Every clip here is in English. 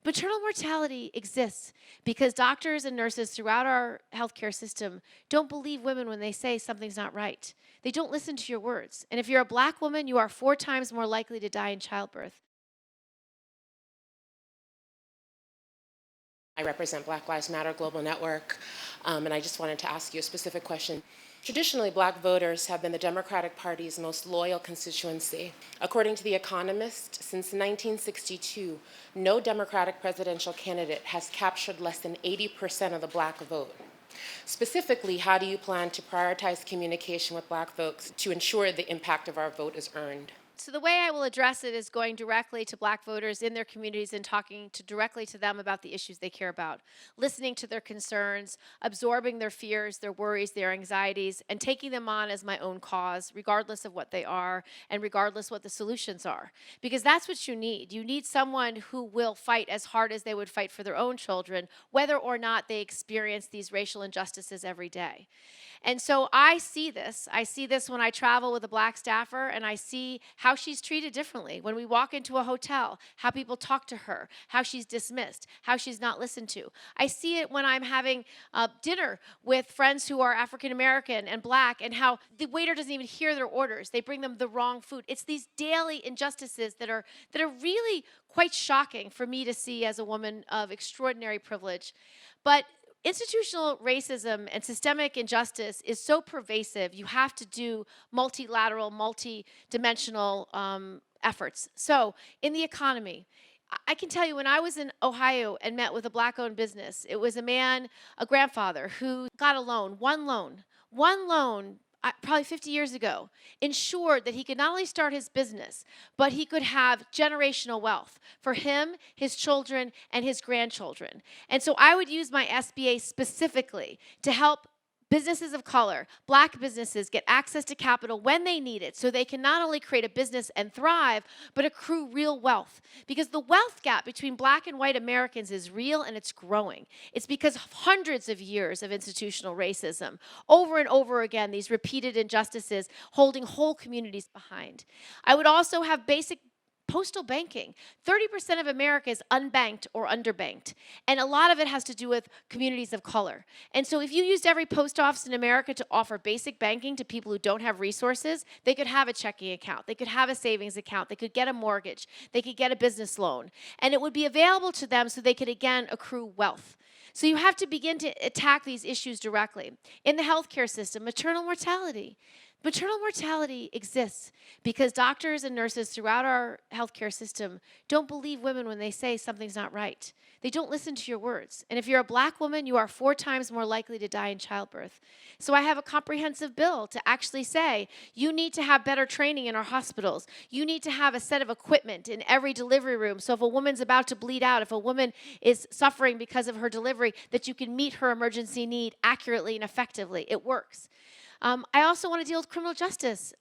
Maternal mortality exists because doctors and nurses throughout our healthcare system don't believe women when they say something's not right. They don't listen to your words. And if you're a Black woman, you are 4 times more likely to die in childbirth. I represent Black Lives Matter Global Network, and I just wanted to ask you a specific question. Traditionally, Black voters have been the Democratic Party's most loyal constituency. According to The Economist, since 1962, no Democratic presidential candidate has captured less than 80% of the Black vote. Specifically, how do you plan to prioritize communication with Black folks to ensure the impact of our vote is earned? So the way I will address it is going directly to Black voters in their communities and talking directly to them about the issues they care about, listening to their concerns, absorbing their fears, their worries, their anxieties, and taking them on as my own cause, regardless of what they are and regardless what the solutions are. Because that's what you need. You need someone who will fight as hard as they would fight for their own children, whether or not they experience these racial injustices every day. And so I see this. I see this when I travel with a Black staffer, and I see how she's treated differently. When we walk into a hotel, how people talk to her, how she's dismissed, how she's not listened to. I see it when I'm having dinner with friends who are African American and Black, and how the waiter doesn't even hear their orders. They bring them the wrong food. It's these daily injustices that are really quite shocking for me to see as a woman of extraordinary privilege. But institutional racism and systemic injustice is so pervasive, you have to do multilateral, multi-dimensional efforts. So in the economy, I can tell you when I was in Ohio and met with a Black-owned business, it was a man, a grandfather, who got a loan, one loan, probably 50 years ago, ensured that he could not only start his business, but he could have generational wealth for him, his children, and his grandchildren. And so I would use my SBA specifically to help businesses of color, Black businesses, get access to capital when they need it so they can not only create a business and thrive, but accrue real wealth. Because the wealth gap between Black and white Americans is real and it's growing. It's because of hundreds of years of institutional racism. Over and over again, these repeated injustices holding whole communities behind. I would also have basic postal banking. 30% of America is unbanked or underbanked, and a lot of it has to do with communities of color. And so if you used every post office in America to offer basic banking to people who don't have resources, they could have a checking account, they could have a savings account, they could get a mortgage, they could get a business loan, and it would be available to them so they could again accrue wealth. So you have to begin to attack these issues directly. In the healthcare system, maternal mortality. Maternal mortality exists because doctors and nurses throughout our healthcare system don't believe women when they say something's not right. They don't listen to your words. And if you're a Black woman, you are 4 times more likely to die in childbirth. So I have a comprehensive bill to actually say, you need to have better training in our hospitals. You need to have a set of equipment in every delivery room. So if a woman's about to bleed out, if a woman is suffering because of her delivery, that you can meet her emergency need accurately and effectively. It works. I also want to deal with criminal justice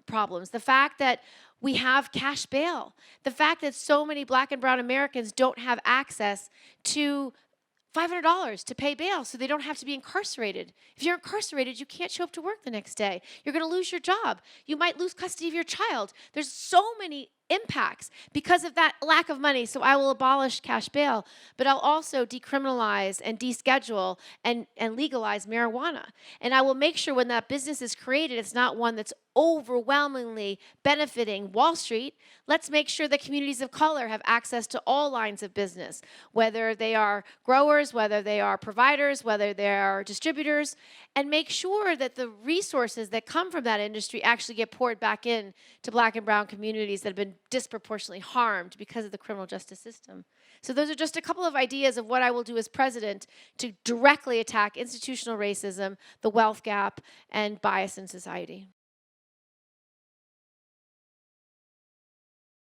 problems. The fact that we have cash bail. The fact that so many Black and brown Americans don't have access to $500 to pay bail so they don't have to be incarcerated. If you're incarcerated, you can't show up to work the next day. You're going to lose your job. You might lose custody of your child. There's so many impacts because of that lack of money. So I will abolish cash bail, but I'll also decriminalize and deschedule and legalize marijuana. And I will make sure when that business is created, it's not one that's overwhelmingly benefiting Wall Street. Let's make sure that communities of color have access to all lines of business, whether they are growers, whether they are providers, whether they are distributors, and make sure that the resources that come from that industry actually get poured back in to Black and brown communities that have been disproportionately harmed because of the criminal justice system. So those are just a couple of ideas of what I will do as president to directly attack institutional racism, the wealth gap, and bias in society.